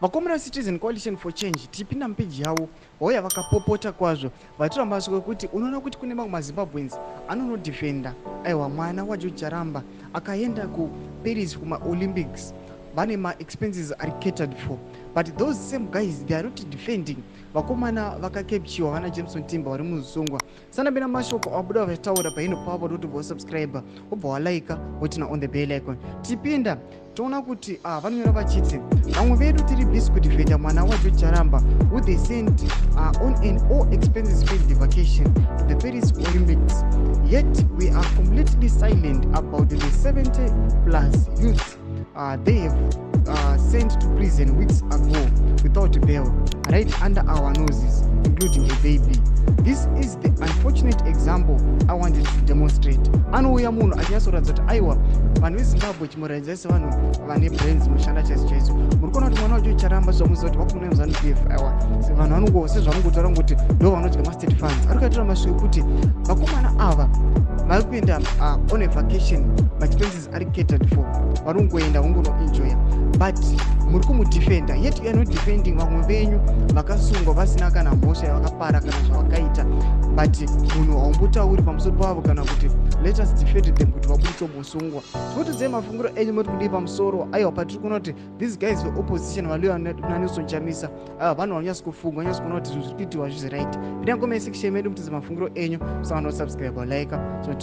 vakomana Citizen Coalition for Change tipinda mupeji yavo vauya vakapopota kwazvo vatiramba kuti unoona kuti kune mamwe maZimbabweans anonodefenda aiwa mwana waGeorge Charamba akaenda kuParis kumaOlympics vane ma-expenses are catered for, but those same guys they are not defending vakomana vakakepchiwa vana Jameson Timber vari muzosongwa sanapena mashoko abuda vachitaura paino pavo kuti vosubscribe wobva walaika wotina on the bell icon tipinda toona kuti vanonyora vachiti vamwe vedu tiri busy kudefenda mwana waGeorge Charamba who they sent on an all expenses paid vacation to the Paris Olympics, yet we are completely silent about the 70 plus youths they have sent to prison weeks ago without bail, right under our noses, including a baby. This is the unfortunate example I wanted to demonstrate. Anouya munhu achinyasoratidza kuti aiwa vanhu veZimbabwe chimurayidza ise vanhu vane brains mushanda chaizvo muri kuona kuti mwana waGeorge Charamba zvamuziva kuti vakumuna muZANU-PF aiwa vanhu vanongo sezvamungotaura kuti ndo vanodya ma-state funds ari kuitira mashure kuti vakomana ava vari kuenda on a vacation, ma-expenses are catered for, vanongoenda vongonoenjoya, but muri kumudefenda, yet you are not defending vamwe venyu vakasungwa vasina kana mhosva yavakapara kana zvavakaita, but munhu haumbotauri pamusoro pavo kana kuti let us defend them kuti vaburitsombosungwa. Tinotodzai mafungiro enyu muri kudii pamusoro aiwa patiri kuona kuti these guys veopposition valiwa naNelson Chamisa vanhu vanyasi kufunga vanyasi kuona kuti zvinhu zviri kuitiwa zvisi right. Pinda comment section medu mutidze mafungiro enyu, so subscribe like, so